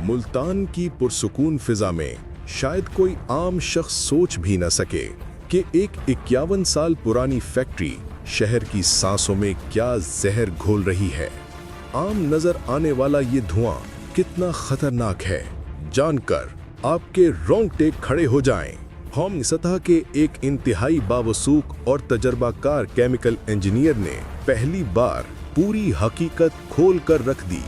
मुल्तान की पुरसुकून फिजा में शायद कोई आम शख्स सोच भी न सके कि एक 51 साल पुरानी फैक्ट्री शहर की सांसों में क्या जहर घोल रही है। आम नजर आने वाला ये धुआं कितना खतरनाक है, जानकर आपके रोंगटे खड़े हो जाएं। हम सतह के एक इंतहाई बावसूख और तजर्बाकार केमिकल इंजीनियर ने पहली बार पूरी हकीकत खोल कर रख दी।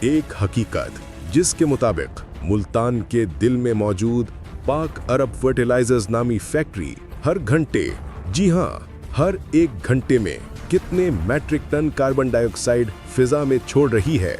एक हकीकत जिसके मुताबिक मुल्तान के दिल में मौजूद पाक अरब फर्टिलाइजर्स नामी फैक्ट्री हर घंटे, जी हाँ, हर एक घंटे में कितने मैट्रिक टन कार्बन डाइऑक्साइड फिजा में छोड़ रही है।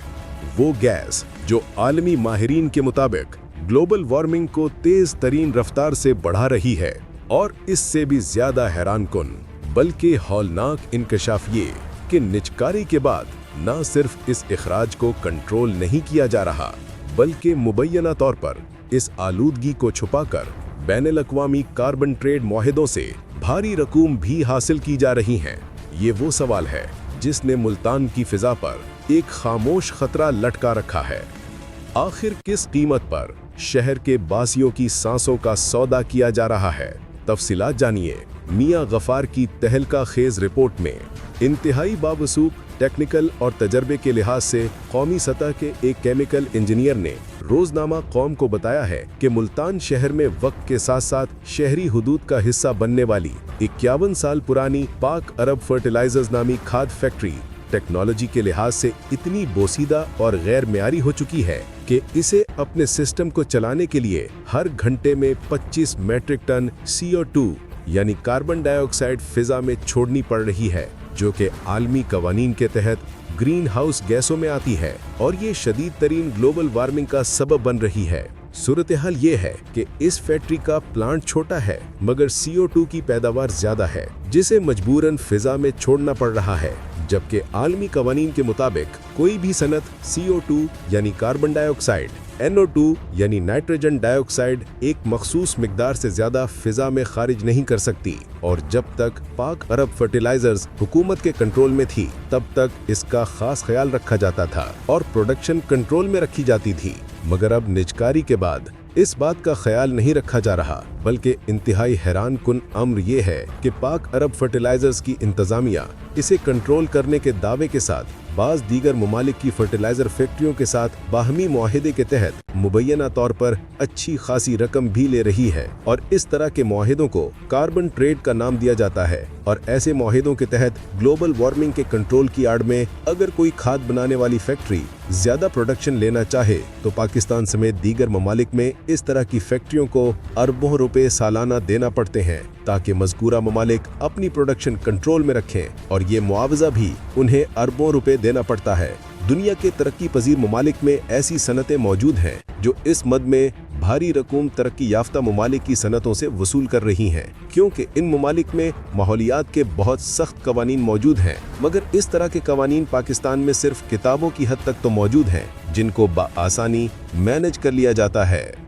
वो गैस जो आलमी माहिरीन के मुताबिक ग्लोबल वार्मिंग को तेज तरीन रफ्तार से बढ़ा रही है। और इससे भी ज्यादा हैरानकुन बल्कि हौलनाक इंकशाफ ये कि निजकारी के बाद न सिर्फ इस इखराज को कंट्रोल नहीं किया जा रहा, बल्कि मुबैना तौर पर इस आलूदगी को छुपाकर बैनुल अक़वामी कार्बन ट्रेड मुआहिदों से भारी रकूम भी हासिल की जा रही हैं। ये वो सवाल है जिसने मुल्तान की फिजा पर एक खामोश खतरा लटका रखा है। आखिर किस कीमत पर शहर के बासियों की सांसों का सौदा किया जा रहा है? तफसीलात जानिए मियां गफार की तहलका खेज रिपोर्ट में। इंतहाई बावसूख टेक्निकल और तजर्बे के लिहाज से कौमी सतह के एक केमिकल इंजीनियर ने रोजनामा कौम को बताया है कि मुल्तान शहर में वक्त के साथ साथ शहरी हुदूद का हिस्सा बनने वाली 51 साल पुरानी पाक अरब फर्टिलाइजर्स नामी खाद फैक्ट्री टेक्नोलॉजी के लिहाज से इतनी बोसीदा और गैर मेयारी हो चुकी है कि इसे अपने सिस्टम को चलाने के लिए हर घंटे में 25 मैट्रिक टन CO2 यानी कार्बन डाइऑक्साइड फिजा में छोड़नी पड़ रही है, जो कि आलमी कवानीन के तहत ग्रीन हाउस गैसों में आती है और ये शदीद तरीन ग्लोबल वार्मिंग का सबब बन रही है। सूरत हाल ये है कि इस फैक्ट्री का प्लांट छोटा है मगर CO2 की पैदावार ज्यादा है, जिसे मजबूरन फिजा में छोड़ना पड़ रहा है, जबकि आलमी कवानीन के मुताबिक कोई भी सनत CO2 यानी कार्बन डाइऑक्साइड, NO2 यानी नाइट्रोजन डाइऑक्साइड एक मखसूस मिकदार से ज्यादा फिजा में खारिज नहीं कर सकती। और जब तक पाक अरब फर्टिलाइजर्स हुकूमत के कंट्रोल में थी तब तक इसका खास ख्याल रखा जाता था और प्रोडक्शन कंट्रोल में रखी जाती थी, मगर अब निजकारी के बाद इस बात का ख्याल नहीं रखा जा रहा, बल्कि इंतहाई हैरान कुन अम्र ये है कि पाक अरब फर्टिलाइजर्स की इंतजामिया इसे कंट्रोल करने के दावे के साथ बाज़ दीगर ममालिक की फर्टिलाइजर फैक्ट्रियों के साथ बाहमी मुआहिदे के तहत मुबैना तौर पर अच्छी खासी रकम भी ले रही है। और इस तरह के मुआहिदों को कार्बन ट्रेड का नाम दिया जाता है। और ऐसे मुआहिदों के तहत ग्लोबल वार्मिंग के कंट्रोल की आड़ में अगर कोई खाद बनाने वाली फैक्ट्री ज्यादा प्रोडक्शन लेना चाहे तो पाकिस्तान समेत दीगर ममालिक में इस तरह की फैक्ट्रियों को अरबों रुपए सालाना देना पड़ते हैं ताकि मज़कूरा ममालिक अपनी प्रोडक्शन कंट्रोल में रखें, और ये मुआवजा भी उन्हें अरबों रुपए देना पड़ता है। दुनिया के तरक्की पजीर ममालिक में ऐसी सनतें मौजूद हैं जो इस मद में भारी रकूम तरक्की याफ्ता ममालिक की सनतों से वसूल कर रही हैं, क्योंकि इन ममालिक में माहौलियात के बहुत सख्त कवानीन मौजूद हैं, मगर इस तरह के कवानीन पाकिस्तान में सिर्फ किताबों की हद तक तो मौजूद हैं जिनको बआसानी मैनेज कर लिया जाता है।